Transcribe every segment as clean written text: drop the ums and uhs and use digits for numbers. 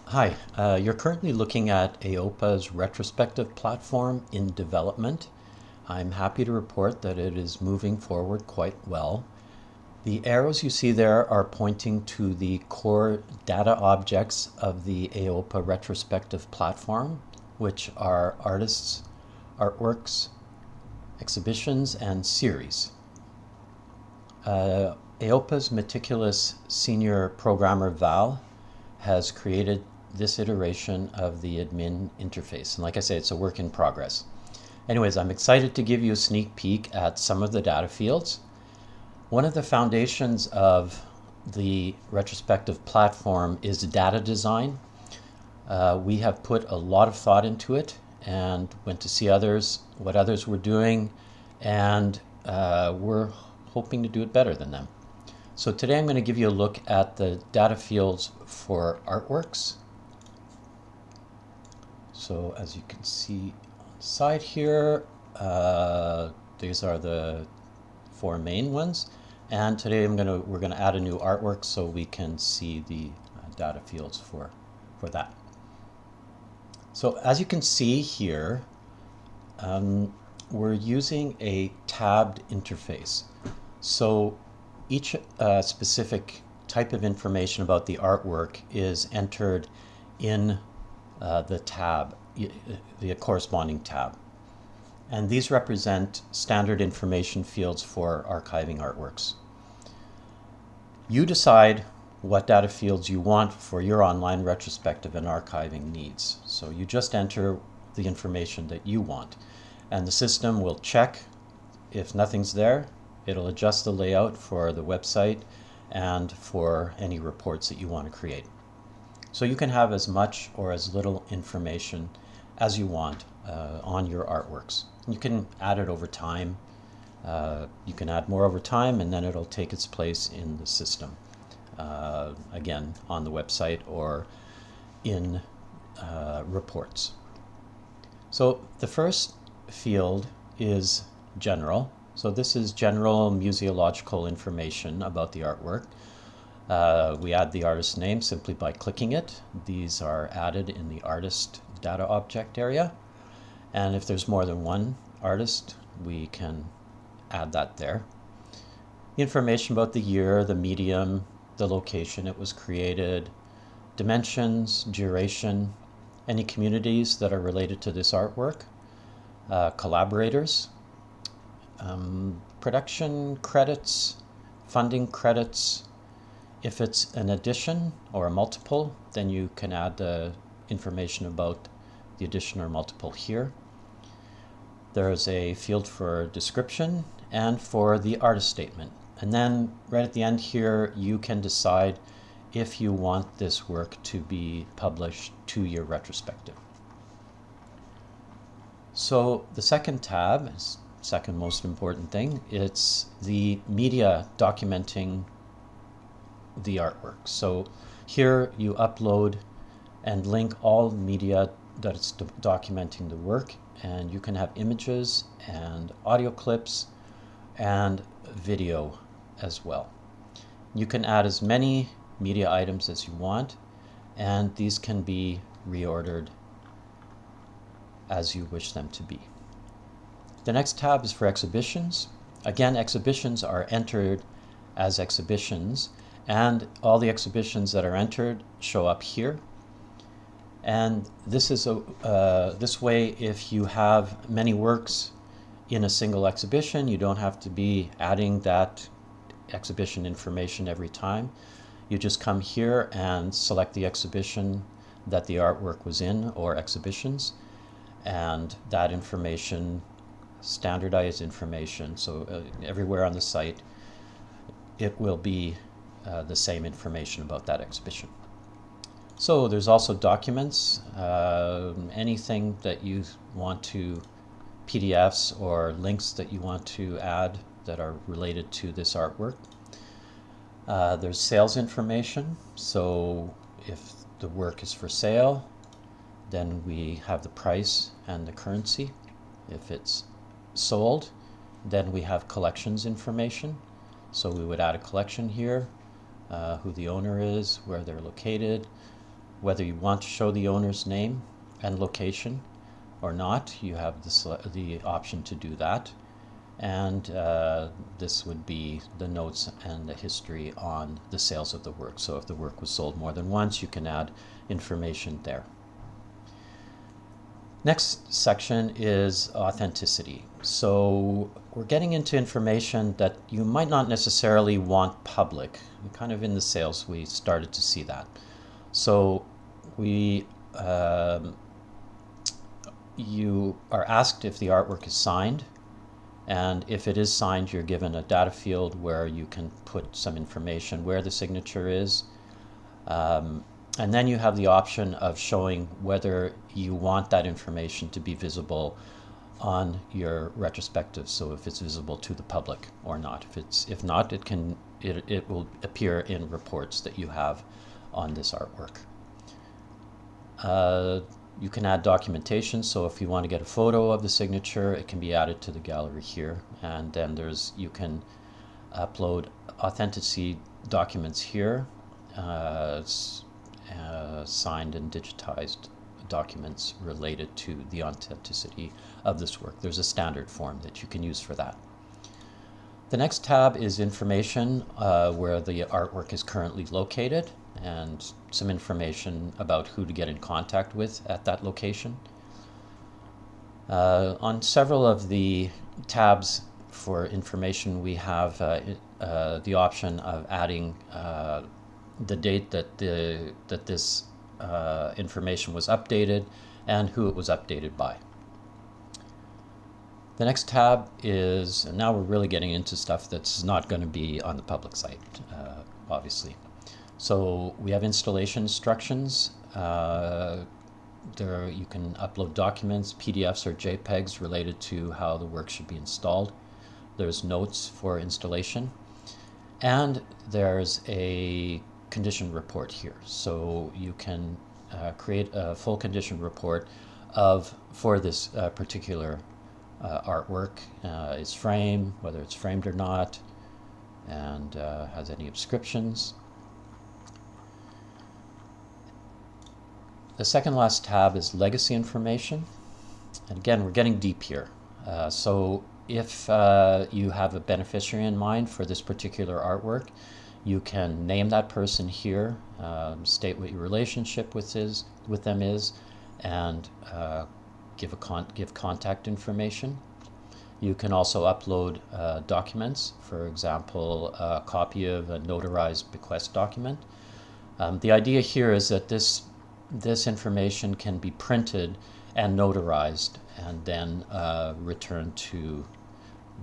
Hi, you're currently looking at AOPA's Retrospective platform in development. I'm happy to report that it is moving forward quite well. The arrows you see there are pointing to the core data objects of the AOPA Retrospective platform, which are artists, artworks, exhibitions, and series. AOPA's meticulous senior programmer Val has created this iteration of the admin interface. And like I say, it's a work in progress. Anyways, I'm excited to give you a sneak peek at some of the data fields. One of the foundations of the retrospective platform is data design. We have put a lot of thought into it and went to see what others were doing, and we're hoping to do it better than them. So today I'm going to give you a look at the data fields for artworks. So as you can see on the side here, these are the four main ones. And today we're gonna add a new artwork so we can see the data fields for that. So as you can see here, we're using a tabbed interface. So each specific type of information about the artwork is entered in the tab, the corresponding tab. And these represent standard information fields for archiving artworks. You decide what data fields you want for your online retrospective and archiving needs. So you just enter the information that you want. And the system will check. If nothing's there, it'll adjust the layout for the website and for any reports that you want to create. So you can have as much or as little information as you want on your artworks. You can add it over time. You can add more over time, and then it'll take its place in the system. Again, on the website or in reports. So the first field is general. So this is general museological information about the artwork. We add the artist name simply by clicking it. These are added in the artist data object area. And if there's more than one artist, we can add that there. Information about the year, the medium, the location it was created, dimensions, duration, any communities that are related to this artwork, collaborators, production credits, funding credits. If it's an addition or a multiple, then you can add the information about the addition or multiple here. There is a field for description and for the artist statement. And then right at the end here, you can decide if you want this work to be published to your retrospective. So the second tab is second most important thing. It's the media documenting the artwork. So here you upload and link all media that's documenting the work, and you can have images and audio clips and video as well. You can add as many media items as you want, and these can be reordered as you wish them to be. The next tab is for exhibitions. Again, exhibitions are entered as exhibitions, and all the exhibitions that are entered show up here. And this is this way, if you have many works in a single exhibition, you don't have to be adding that exhibition information every time. You just come here and select the exhibition that the artwork was in, or exhibitions, and that information, standardized information, so everywhere on the site it will be the same information about that exhibition. So there's also documents, anything that you want to, PDFs or links that you want to add that are related to this artwork. There's sales information, so if the work is for sale, then we have the price and the currency. If it's sold, then we have collections information. So we would add a collection here, who the owner is, where they're located, whether you want to show the owner's name and location or not. You have the option to do that. And this would be the notes and the history on the sales of the work. So if the work was sold more than once, you can add information there. Next section is authenticity. So we're getting into information that you might not necessarily want public. Kind of in the sales, we started to see that. So you are asked if the artwork is signed. And if it is signed, you're given a data field where you can put some information where the signature is. And then you have the option of showing whether you want that information to be visible on your retrospective, so if it's visible to the public or not. If not, it will appear in reports that you have on this artwork. You can add documentation, so if you want to get a photo of the signature, it can be added to the gallery here. And then you can upload authenticity documents here, signed and digitized documents related to the authenticity of this work. There's a standard form that you can use for that. The next tab is information, where the artwork is currently located, and some information about who to get in contact with at that location. On several of the tabs for information, we have the option of adding the date that this information was updated and who it was updated by. The next tab is, and now we're really getting into stuff that's not going to be on the public site, obviously. So we have installation instructions. There you can upload documents, PDFs or JPEGs related to how the work should be installed. There's notes for installation. And there's a condition report here. So you can create a full condition report for this particular artwork, its frame, whether it's framed or not, and has any inscriptions. The second last tab is legacy information. And again, we're getting deep here. So if you have a beneficiary in mind for this particular artwork, you can name that person here, state what your relationship with them is, and give contact information. You can also upload documents, for example, a copy of a notarized bequest document. The idea here is that this information can be printed and notarized and then returned to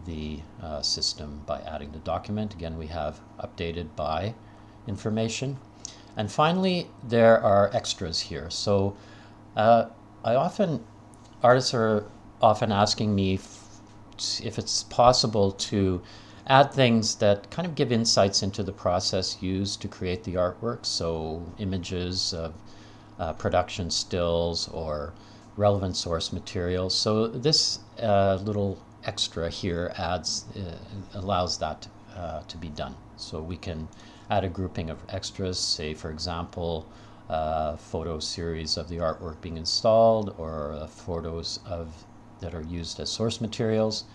the system by adding the document. Again, we have updated by information. And finally, there are extras here. So artists are often asking me if it's possible to add things that kind of give insights into the process used to create the artwork. So images of production stills or relevant source materials. So this little extra here allows that to be done. So we can add a grouping of extras, say for example, photo series of the artwork being installed, or photos that are used as source materials,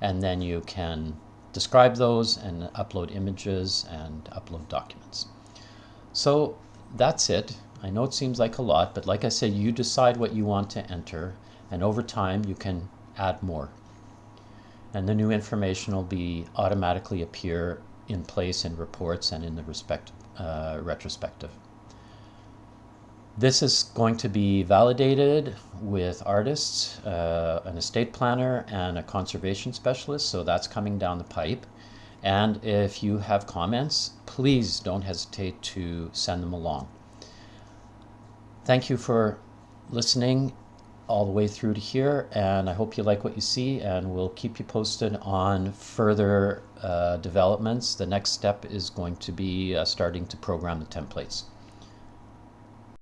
and then you can describe those and upload images and upload documents. So that's it. I know it seems like a lot, but like I said, you decide what you want to enter, and over time you can add more. And the new information will be automatically appear in place in reports and in the retrospective. This is going to be validated with artists, an estate planner, and a conservation specialist, so that's coming down the pipe. And if you have comments, please don't hesitate to send them along. Thank you for listening all the way through to here, and I hope you like what you see, and we'll keep you posted on further developments. The next step is going to be starting to program the templates.